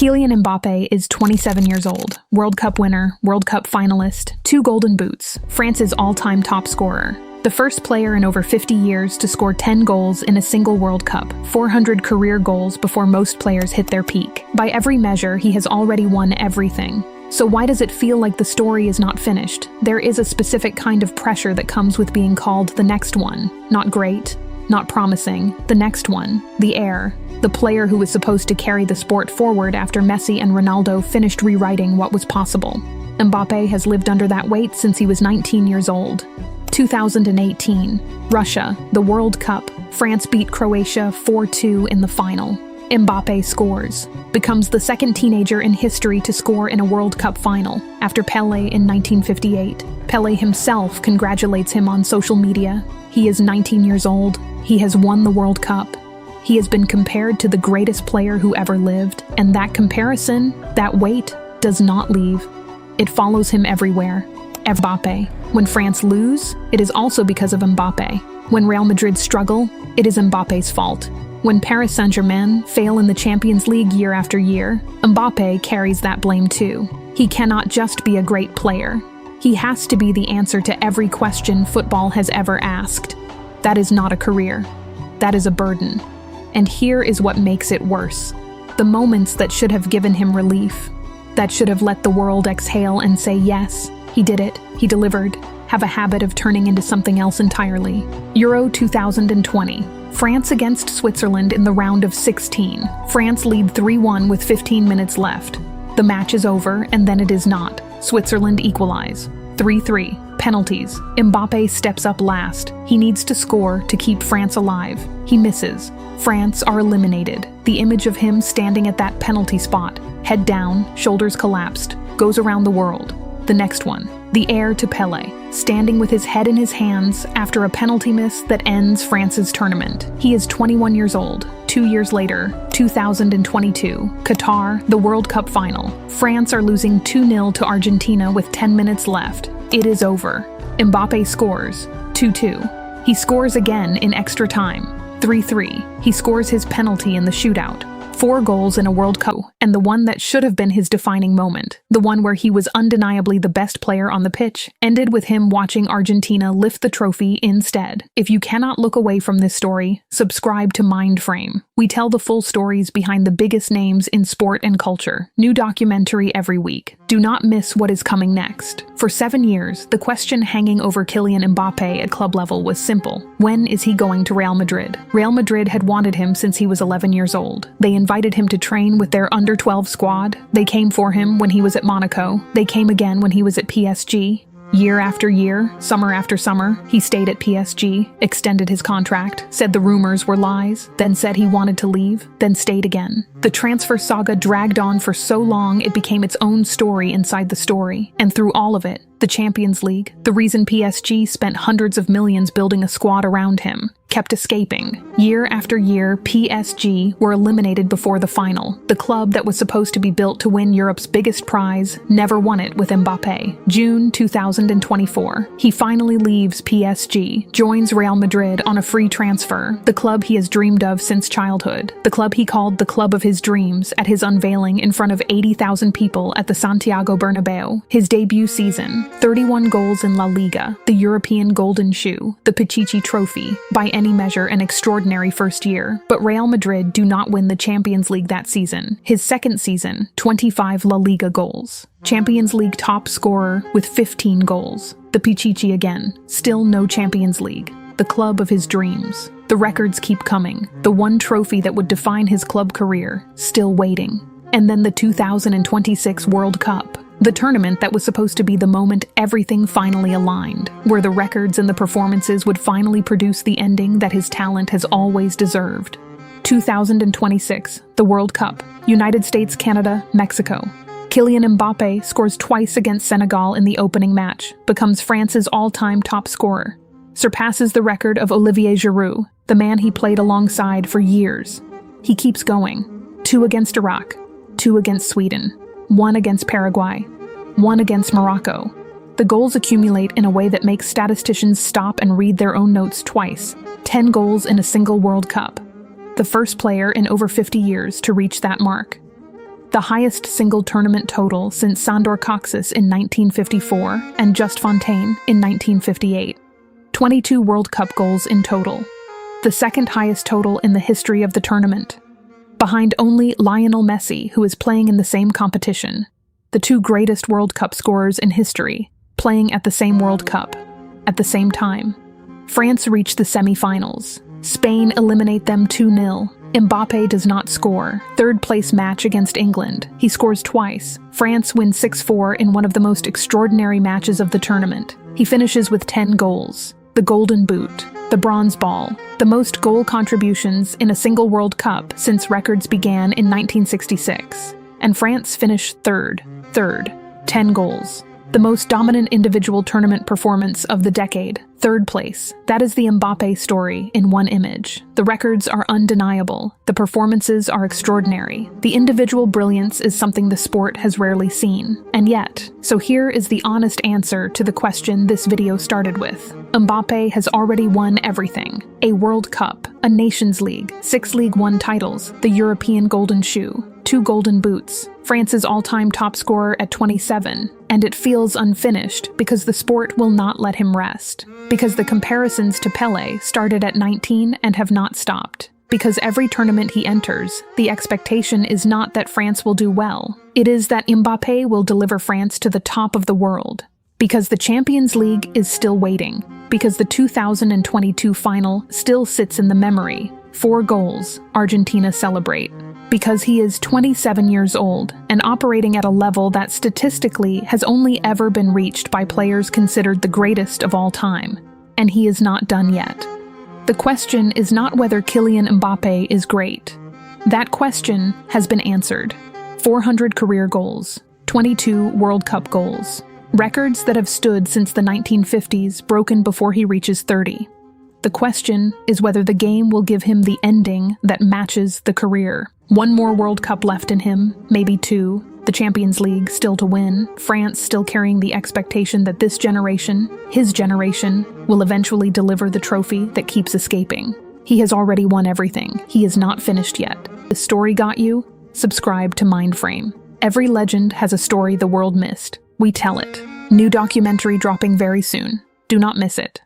Kylian Mbappe is 27 years old, World Cup winner, World Cup finalist, 2 golden boots, France's all-time top scorer. The first player in over 50 years to score 10 goals in a single World Cup, 400 career goals before most players hit their peak. By every measure, he has already won everything. So why does it feel like the story is not finished? There is a specific kind of pressure that comes with being called the next one. Not great, not promising, the next one, the heir. The player who was supposed to carry the sport forward after Messi and Ronaldo finished rewriting what was possible. Mbappe has lived under that weight since he was 19 years old. 2018, Russia, the World Cup. France beat Croatia 4-2 in the final. Mbappe scores, becomes the second teenager in history to score in a World Cup final, after Pelé in 1958. Pelé himself congratulates him on social media. He is 19 years old. He has won the World Cup. He has been compared to the greatest player who ever lived, and that comparison, that weight, does not leave. It follows him everywhere. Mbappe. When France lose, it is also because of Mbappe. When Real Madrid struggle, it is Mbappe's fault. When Paris Saint-Germain fail in the Champions League year after year, Mbappe carries that blame too. He cannot just be a great player. He has to be the answer to every question football has ever asked. That is not a career. That is a burden. And here is what makes it worse. The moments that should have given him relief, that should have let the world exhale and say yes, he did it, he delivered, have a habit of turning into something else entirely. Euro 2020. France against Switzerland in the round of 16. France lead 3-1 with 15 minutes left. The match is over, and then it is not. Switzerland equalize. 3-3. Penalties. Mbappe steps up last. He needs to score to keep France alive. He misses. France are eliminated. The image of him standing at that penalty spot, head down, shoulders collapsed, goes around the world. The next one, the heir to Pelé, standing with his head in his hands after a penalty miss that ends France's tournament. He is 21 years old. 2 years later, 2022, Qatar, the World Cup final. France are losing 2-0 to Argentina with 10 minutes left. It is over. Mbappe scores, 2-2. He scores again in extra time, 3-3. He scores his penalty in the shootout. 4 goals in a World Cup, and the one that should have been his defining moment, the one where he was undeniably the best player on the pitch, ended with him watching Argentina lift the trophy instead. If you cannot look away from this story, subscribe to Mindframe. We tell the full stories behind the biggest names in sport and culture. New documentary every week. Do not miss what is coming next. For 7 years, the question hanging over Kylian Mbappe at club level was simple. When is he going to Real Madrid? Real Madrid had wanted him since he was 11 years old. They invited him to train with their under-12 squad. They came for him when he was at Monaco. They came again when he was at PSG. Year after year, summer after summer, he stayed at PSG, extended his contract, said the rumors were lies, then said he wanted to leave, then stayed again. The transfer saga dragged on for so long it became its own story inside the story. And through all of it, the Champions League, the reason PSG spent hundreds of millions building a squad around him, kept escaping. Year after year, PSG were eliminated before the final. The club that was supposed to be built to win Europe's biggest prize never won it with Mbappe. June 2024. He finally leaves PSG, joins Real Madrid on a free transfer, the club he has dreamed of since childhood, the club he called the club of his dreams at his unveiling in front of 80,000 people at the Santiago Bernabeu. His debut season, 31 goals in La Liga, the European Golden Shoe, the Pichichi Trophy, by any measure an extraordinary first year. But Real Madrid do not win the Champions League that season. His second season, 25 La Liga goals. Champions League top scorer with 15 goals. The Pichichi again, still no Champions League. The club of his dreams. The records keep coming. The one trophy that would define his club career, still waiting. And then the 2026 World Cup. The tournament that was supposed to be the moment everything finally aligned, where the records and the performances would finally produce the ending that his talent has always deserved. 2026, the World Cup. United States, Canada, Mexico. Kylian Mbappe scores twice against Senegal in the opening match, becomes France's all-time top scorer, surpasses the record of Olivier Giroud, the man he played alongside for years. He keeps going. 2 against Iraq, 2 against Sweden, 1 against Paraguay, 1 against Morocco. The goals accumulate in a way that makes statisticians stop and read their own notes twice. 10 goals in a single World Cup. The first player in over 50 years to reach that mark. the highest single tournament total since Sandor Kocsis in 1954 and Just Fontaine in 1958. 22 World Cup goals in total, the second highest total in the history of the tournament, behind only Lionel Messi, who is playing in the same competition, the two greatest World Cup scorers in history, playing at the same World Cup, at the same time. France reached the semi-finals. Spain eliminate them 2-0. Mbappe does not score. Third-place match against England. He scores twice. France wins 6-4 in one of the most extraordinary matches of the tournament. He finishes with 10 goals. The Golden Boot, the Bronze Ball, the most goal contributions in a single World Cup since records began in 1966. And France finished third, 10 goals. The most dominant individual tournament performance of the decade, third place. That is the Mbappe story in one image. The records are undeniable. The performances are extraordinary. The individual brilliance is something the sport has rarely seen. And yet, so here is the honest answer to the question this video started with. Mbappe has already won everything. A World Cup, a Nations League, 6 League One titles, the European Golden Shoe, 2 Golden Boots, France's all-time top scorer at 27, and it feels unfinished because the sport will not let him rest. Because the comparisons to Pelé started at 19 and have not stopped. Because every tournament he enters, the expectation is not that France will do well. It is that Mbappe will deliver France to the top of the world. Because the Champions League is still waiting. Because the 2022 final still sits in the memory. 4 goals, Argentina celebrate. Because he is 27 years old and operating at a level that statistically has only ever been reached by players considered the greatest of all time. And he is not done yet. The question is not whether Kylian Mbappe is great. That question has been answered. 400 career goals, 22 World Cup goals. Records that have stood since the 1950s, broken before he reaches 30. The question is whether the game will give him the ending that matches the career. 1 more World Cup left in him, maybe 2, the Champions League still to win, France still carrying the expectation that this generation, his generation, will eventually deliver the trophy that keeps escaping. He has already won everything. He is not finished yet. The story got you? Subscribe to Mindframe. Every legend has a story the world missed. We tell it. New documentary dropping very soon. Do not miss it.